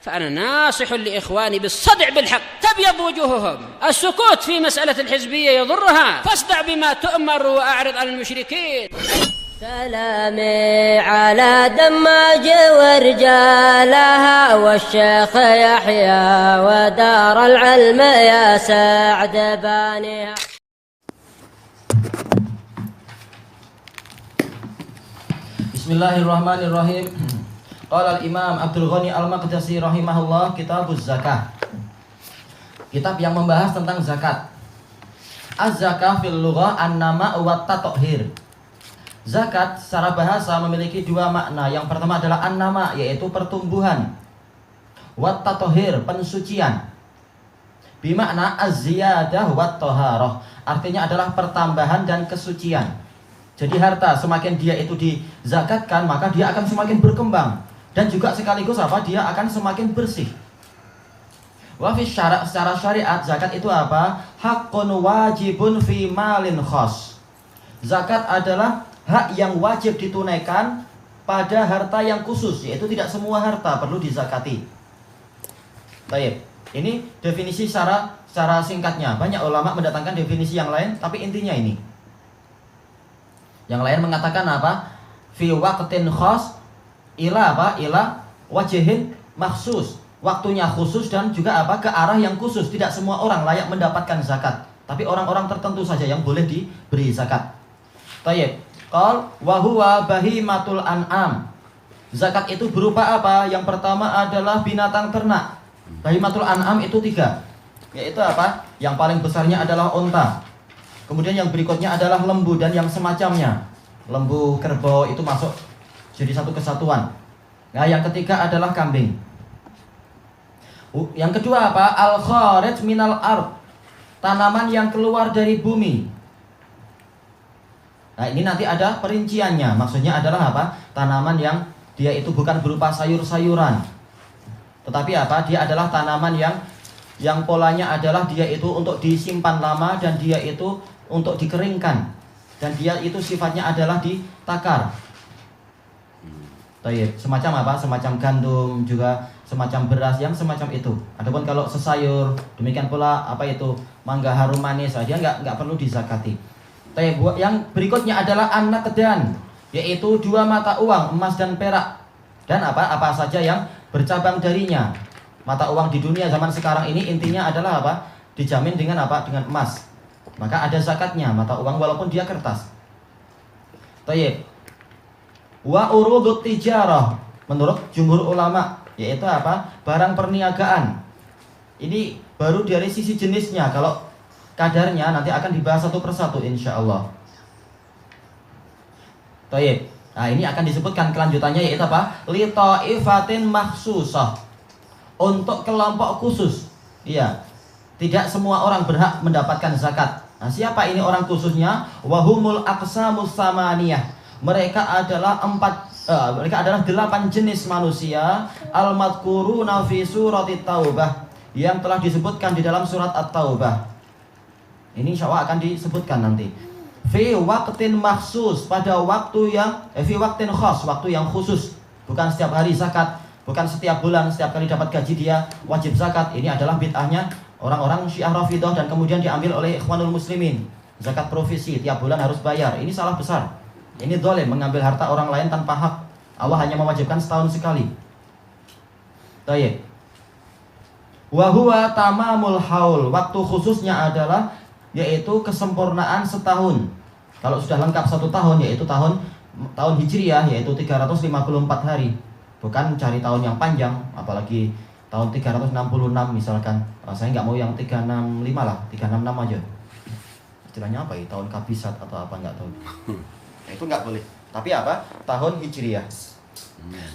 فأنا ناصح لإخواني بالصدع بالحق تبيض وجوههم. السكوت في مسألة الحزبية يضرها، فاصدع بما تؤمر وأعرض عن المشركين. سلامي على دماج ورجالها والشيخ يحيى ودار العلم يا سعد بانيها. Bismillahirrahmanirrahim. Qala al-Imam Abdul Ghani Al-Maqdisi rahimahullah, Kitabuz Zakah. Kitab yang membahas tentang zakat. Az-zakah fil lughah an-nama wa at-tathhir. Zakat secara bahasa memiliki dua makna. Yang pertama adalah an-nama, yaitu pertumbuhan. Wa at-tathhir, pensucian. Bimakna az-ziyadah wa at-taharah. Artinya adalah pertambahan dan kesucian. Jadi harta semakin dia itu dizakatkan, maka dia akan semakin berkembang, dan juga sekaligus apa? Dia akan semakin bersih. Wa fi syara', secara syariat zakat itu apa? Haqqun wajibun fi malin khas. Zakat adalah hak yang wajib ditunaikan pada harta yang khusus, yaitu tidak semua harta perlu dizakati. Baik, ini definisi secara singkatnya. Banyak ulama mendatangkan definisi yang lain, tapi intinya ini. Yang lain mengatakan apa? Fi waqtin khas ila apa? Ila wajhin makhsus. Waktunya khusus dan juga apa? Ke arah yang khusus. Tidak semua orang layak mendapatkan zakat, tapi orang-orang tertentu saja yang boleh diberi zakat. Tayyib. Qal wa huwa bahimatul an'am. Zakat itu berupa apa? Yang pertama adalah binatang ternak. Bahimatul an'am itu 3. Yaitu apa? Yang paling besarnya adalah unta. Kemudian yang berikutnya adalah lembu dan yang semacamnya. Lembu, kerbau itu masuk jadi satu kesatuan. Nah, yang ketiga adalah kambing. Yang kedua apa? Al-kharij minal ard. Tanaman yang keluar dari bumi. Nah, ini nanti ada perinciannya. Maksudnya adalah apa? Tanaman yang dia itu bukan berupa sayur-sayuran, tetapi apa? Dia adalah tanaman yang polanya adalah dia itu untuk disimpan lama, dan dia itu untuk dikeringkan, dan dia itu sifatnya adalah ditakar. Semacam apa? Semacam gandum, juga semacam beras, yang semacam itu. Adapun kalau sesayur, demikian pula apa itu? Mangga harum manis, dia nggak perlu dizakati. Yang berikutnya adalah an-naqdan, yaitu 2 mata uang, emas dan perak, dan apa saja yang bercabang darinya. Mata uang di dunia zaman sekarang ini intinya adalah apa? Dijamin dengan apa? Dengan emas. Maka ada zakatnya mata uang walaupun dia kertas. Tayyib. Wa urudut tijarah, menurut jumhur ulama, yaitu apa? Barang perniagaan. Ini baru dari sisi jenisnya. Kalau kadarnya nanti akan dibahas satu persatu insyaallah. Tayyib. Nah, ini akan disebutkan kelanjutannya, yaitu apa? Li ta'ifatin makhsusah. Untuk kelompok khusus. Iya. Tidak semua orang berhak mendapatkan zakat. Nah, siapa ini orang khususnya? Wahumul aqsamus samaniyah. Mereka adalah 8 jenis manusia al-madhkuruna fi suratit Taubah, yang telah disebutkan di dalam surat At-Taubah. Ini insyaallah akan disebutkan nanti. Fi waqtin makhsus, pada waktu yang fi waqtin khas, waktu yang khusus. Bukan setiap hari zakat, bukan setiap bulan, setiap kali dapat gaji dia wajib zakat. Ini adalah bid'ahnya orang-orang Syiah Rafidhah, dan kemudian diambil oleh Ikhwanul Muslimin. Zakat provisi, tiap bulan harus bayar. Ini salah besar. Ini zalim, mengambil harta orang lain tanpa hak. Allah hanya mewajibkan setahun sekali. Baik. Wa huwa tamamul haul. Waktu khususnya adalah yaitu kesempurnaan setahun. Kalau sudah lengkap 1 tahun, yaitu tahun Hijriah, yaitu 354 hari. Bukan cari tahun yang panjang, apalagi tahun 366 misalkan. Saya nggak mau yang 365 lah, 366 aja. Istilahnya apa ya? Tahun kabisat atau apa, nggak tahu. Itu nggak boleh. Tapi apa? Tahun Hijriah.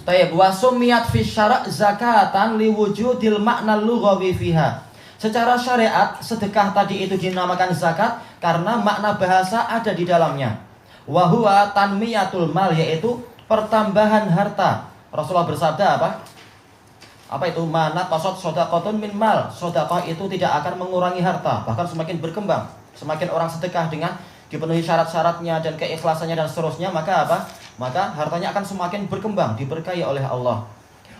Tayyib wa sumiyat fi syara' zakatan liwujudil makna lughawi fiha. Secara syariat, sedekah tadi itu dinamakan zakat karena makna bahasa ada di dalamnya. Wa huwa tanmiyatul mal, yaitu pertambahan harta. Rasulullah bersabda apa? Apa itu? Mana qasad shadaqatun min mal. Sedekah itu tidak akan mengurangi harta, bahkan semakin berkembang. Semakin orang sedekah dengan dipenuhi syarat-syaratnya dan keikhlasannya dan seterusnya, maka apa? Maka hartanya akan semakin berkembang, diberkahi oleh Allah.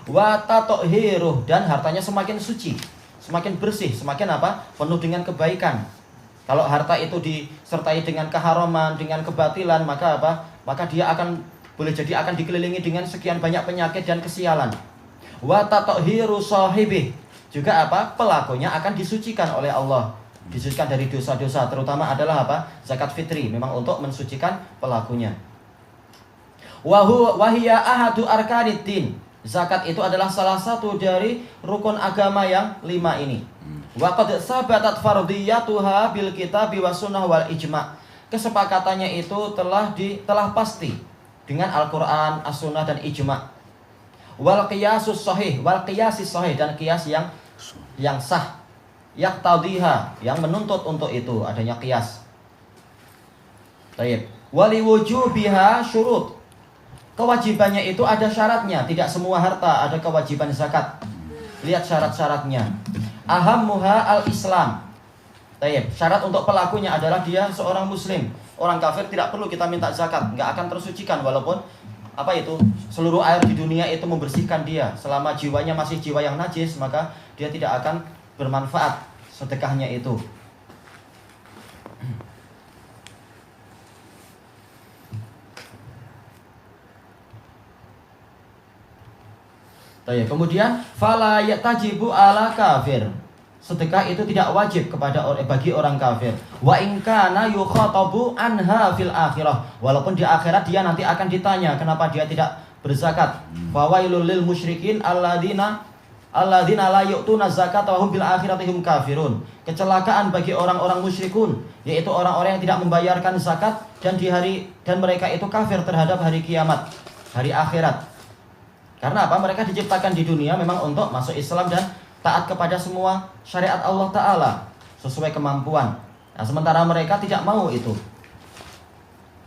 Wa tathiruh, dan hartanya semakin suci, semakin bersih, semakin apa? Penuh dengan kebaikan. Kalau harta itu disertai dengan keharaman, dengan kebatilan, maka apa? Maka dia akan boleh jadi akan dikelilingi dengan sekian banyak penyakit dan kesialan. Wa tathiru sahibih, juga apa? Pelakunya akan disucikan oleh Allah, disucikan dari dosa-dosa, terutama adalah apa? Zakat fitri, memang untuk mensucikan pelakunya. Wahia ahadu arkaniddin, zakat itu adalah salah satu dari rukun agama yang 5 ini. Wa qad sabatat fardhiyatuha bil kitabi was sunnah wal ijma'. Kesepakatannya itu telah pasti dengan Al-Qur'an, As-Sunnah dan ijma'. Wal qiyasus sahih, wal qiyasis sahih, dan qiyas yang sah. Yaqtadhiha, yang menuntut untuk itu adanya qiyas. Baik. Wali wujubiha syurut. Kewajibannya itu ada syaratnya, tidak semua harta ada kewajiban zakat. Lihat syarat-syaratnya. Ahammuha al-Islam. Baik, syarat untuk pelakunya adalah dia seorang muslim. Orang kafir tidak perlu kita minta zakat, nggak akan tersucikan walaupun apa itu seluruh air di dunia itu membersihkan dia. Selama jiwanya masih jiwa yang najis, maka dia tidak akan bermanfaat sedekahnya itu. Kemudian fala yatajibu ala kafir. Sedekah itu tidak wajib bagi orang kafir. Wa in kana yukhatabu anha fil akhirah. Walaupun di akhirat dia nanti akan ditanya kenapa dia tidak berzakat. Fawailul lil musyrikin alladzina la yu'tuna zakata wa hum bil akhirati hum kafirun. Kecelakaan bagi orang-orang musyrikun, yaitu orang-orang yang tidak membayarkan zakat dan mereka itu kafir terhadap hari kiamat, hari akhirat. Karena apa? Mereka diciptakan di dunia memang untuk masuk Islam dan taat kepada semua syariat Allah Ta'ala sesuai kemampuan. Nah, sementara mereka tidak mau itu,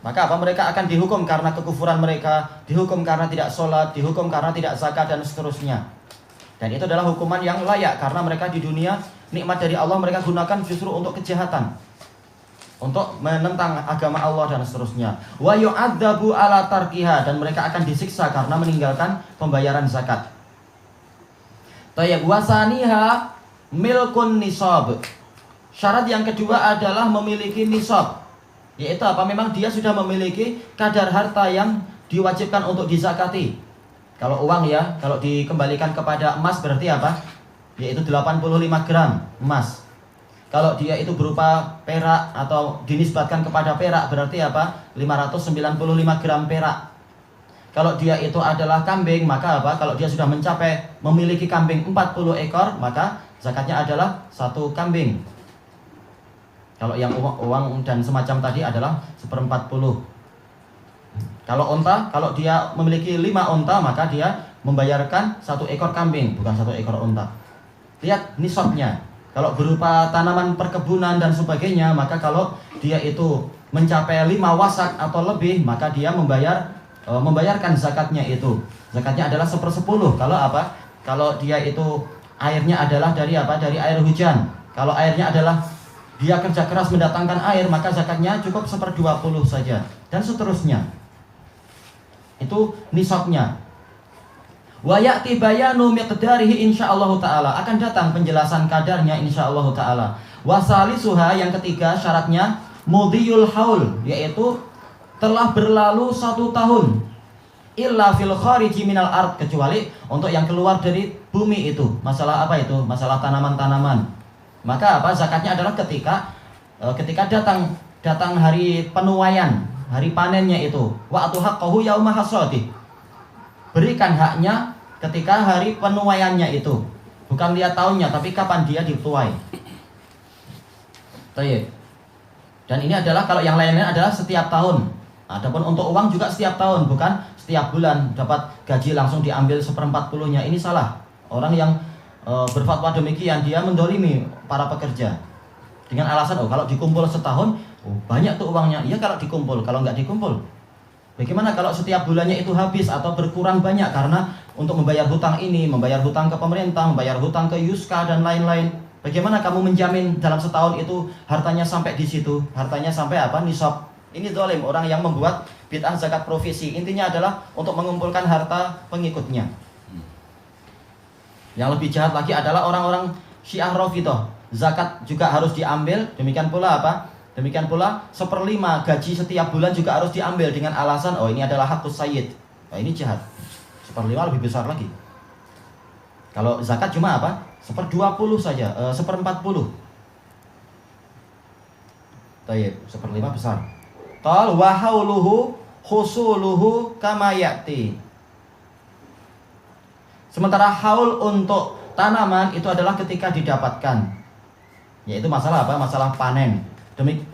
maka apa? Mereka akan dihukum karena kekufuran mereka, dihukum karena tidak sholat, dihukum karena tidak zakat dan seterusnya. Dan itu adalah hukuman yang layak karena mereka di dunia nikmat dari Allah mereka gunakan justru untuk kejahatan, untuk menentang agama Allah dan seterusnya. Wa yu'adzabu ala tarkiha, dan mereka akan disiksa karena meninggalkan pembayaran zakat. Tayyib wasaniha milkun nisab. Syarat yang kedua adalah memiliki nisab. Yaitu apa? Memang dia sudah memiliki kadar harta yang diwajibkan untuk dizakati. Kalau uang ya, kalau dikembalikan kepada emas berarti apa? Yaitu 85 gram emas. Kalau dia itu berupa perak atau dinisbatkan kepada perak berarti apa? 595 gram perak. Kalau dia itu adalah kambing, maka apa? Kalau dia sudah mencapai memiliki kambing 40 ekor, maka zakatnya adalah 1 kambing. Kalau yang uang dan semacam tadi adalah 1/40. Kalau onta, kalau dia memiliki 5 onta, maka dia membayarkan 1 ekor kambing, bukan 1 ekor onta. Lihat nisabnya. Kalau berupa tanaman perkebunan dan sebagainya, maka kalau dia itu mencapai 5 wasak atau lebih, maka dia membayarkan zakatnya itu. Zakatnya adalah 1/10. Kalau apa? Kalau dia itu airnya adalah dari apa? Dari air hujan. Kalau airnya adalah dia kerja keras mendatangkan air, maka zakatnya cukup 1/20 saja. Dan seterusnya. Itu nisabnya. Wa ya'ti bayanu miqdarihi insyaallah taala. Akan datang penjelasan kadarnya insyaallah taala. Wa salisuha, yang ketiga syaratnya mudhiyul haul, yaitu telah berlalu 1 tahun. Illa fil khariji minal ard, kecuali untuk yang keluar dari bumi itu. Masalah apa itu? Masalah tanaman-tanaman. Maka apa? Zakatnya adalah ketika datang hari penuaian, hari panennya itu. Wa atu haqqahu yauma hasadi. Berikan haknya ketika hari penuaiannya itu. Bukan lihat tahunnya, tapi kapan dia dituai. Dan ini adalah, kalau yang lainnya adalah setiap tahun. Adapun untuk uang juga setiap tahun, bukan setiap bulan dapat gaji langsung diambil 1/40-nya. Ini salah. Orang yang berfatwa demikian, dia mendolimi para pekerja dengan alasan, kalau dikumpul setahun, banyak tuh uangnya. Iya kalau dikumpul, kalau nggak dikumpul, bagaimana kalau setiap bulannya itu habis atau berkurang banyak karena untuk membayar hutang ini, membayar hutang ke pemerintah, membayar hutang ke Yuska dan lain-lain. Bagaimana kamu menjamin dalam setahun itu hartanya sampai di situ, hartanya sampai apa? Nisab. Ini zalim, orang yang membuat bid'ah zakat provisi. Intinya adalah untuk mengumpulkan harta pengikutnya. Yang lebih jahat lagi adalah orang-orang Syiah Rafidhah. Zakat juga harus diambil, demikian pula apa? Demikian pula 1/5 gaji setiap bulan juga harus diambil dengan alasan oh ini adalah hakus sayyid. Nah, ini jahat. 1/5 lebih besar lagi. Kalau zakat cuma apa? 1/20 saja, 1/40. Tayyib, 1/5 besar. Tal wa hauluhu husuluhu kama ya'ti. Sementara haul untuk tanaman itu adalah ketika didapatkan. Yaitu masalah apa? Masalah panen.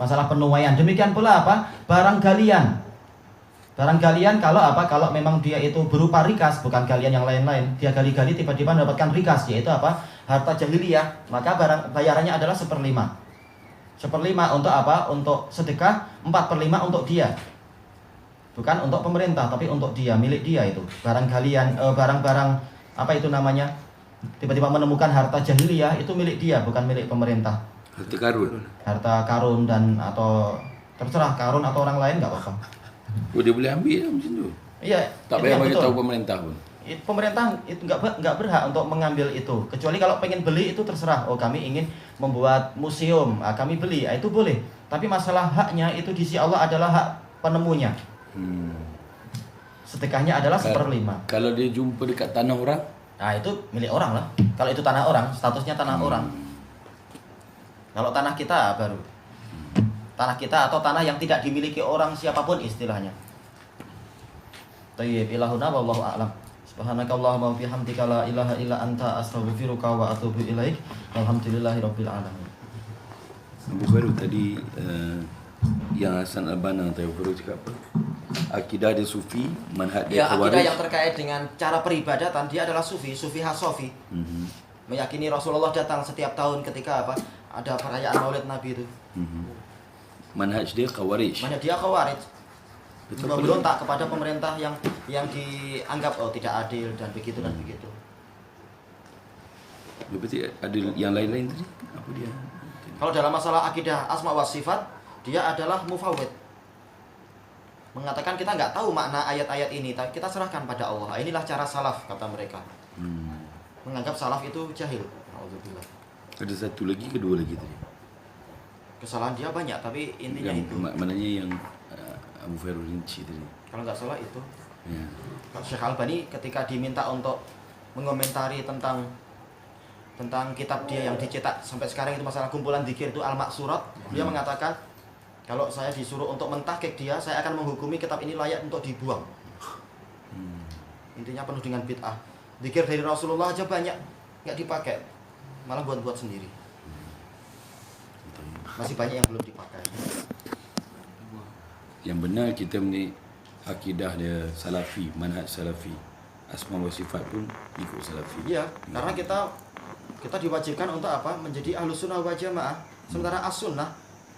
Masalah penuaian. Demikian pula apa? Barang galian. Barang galian kalau apa? Kalau memang dia itu berupa rikas, bukan galian yang lain-lain. Dia gali-gali tiba-tiba mendapatkan rikas, yaitu apa? Harta jahiliyah. Maka barang bayarannya adalah 1/5. 1/5 untuk apa? Untuk sedekah, 4/5 untuk dia. Bukan untuk pemerintah, tapi untuk dia, milik dia itu. Barang galian, barang-barang apa itu namanya? Tiba-tiba menemukan harta jahiliyah itu milik dia, bukan milik pemerintah. Harta karun. Harta karun dan atau terserah karun atau orang lain nggak apa-apa. Oh, dia boleh ambil macam tu. Iya. Tak payah bagi tahu pemerintah pun. Pemerintah itu nggak berhak untuk mengambil itu. Kecuali kalau pengen beli itu terserah. Oh kami ingin membuat museum, kami beli, itu boleh. Tapi masalah haknya itu di sisi Allah adalah hak penemunya. Sedekahnya adalah 1/5. Kalau dia jumpa dekat tanah orang, Nah itu milik orang lah. Kalau itu tanah orang, statusnya tanah orang. Kalau tanah kita baru tanah kita atau tanah yang tidak dimiliki orang siapapun istilahnya. Tayyib ilahuna wallahu a'lam. Subhanakallahumma wa bihamdika la ilaha illa anta astaghfiruka wa atubu ilaik. Alhamdulillahirabbil alamin. Abu Khairul tadi yang Hasan Al-Banna tadi Abu Khairul cakap apa? Akidah dia sufi, manhaj dia Ya, khawarij. akidah yang terkait dengan cara peribadatan dia adalah sufi hasofi. Meyakini Rasulullah datang setiap tahun ketika apa? Ada perayaan Maulid Nabi itu. Manhaj dia khawarij. Mana dia khawarij. Betul. Memberontak kepada pemerintah yang dianggap oh tidak adil dan begitu dan begitu. Berarti ada yang lain-lain tadi? Apa dia? Kalau dalam masalah akidah asma wa sifat, dia adalah mufawwid. Mengatakan kita nggak tahu makna ayat-ayat ini, tapi kita serahkan pada Allah. Inilah cara salaf kata mereka. Menganggap salaf itu jahil. Alhamdulillah. Ada satu lagi, kedua lagi tadi. Kesalahan dia banyak, tapi intinya Yang itu. maknanya yang Abu Khairul rinci tadi. Kalau nggak salah itu. Ya. Syekh Albani ketika diminta untuk mengomentari tentang kitab dia yang dicetak sampai sekarang itu masalah kumpulan dzikir itu Al-Maqsurat, dia mengatakan kalau saya disuruh untuk mentahqiq dia, saya akan menghukumi kitab ini layak untuk dibuang. Intinya penuh dengan bid'ah. Dzikir dari Rasulullah aja banyak nggak dipakai, malah buat-buat sendiri. Masih banyak yang belum dipakai. Yang benar kita ni akidah dia salafi, manhaj salafi. Asma wa sifat pun ikut salafi. Iya, karena kita diwajibkan untuk apa? Menjadi ahlus sunnah wal jamaah. Sementara as-sunnah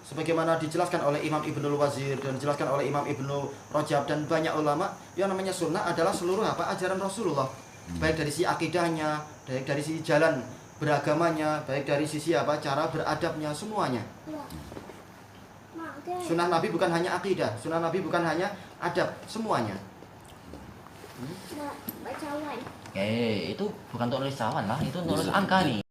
sebagaimana dijelaskan oleh Imam Ibnul Wazir dan dijelaskan oleh Imam Ibnu Rajab dan banyak ulama, yang namanya sunnah adalah seluruh apa? Ajaran Rasulullah. Baik dari sisi akidahnya, baik dari sisi jalan beragamanya, baik dari sisi apa? Cara beradabnya, semuanya. Sunnah Nabi bukan hanya akidah, sunnah Nabi bukan hanya adab, semuanya. Itu bukan untuk nulis cawan lah, itu nulis angka nih.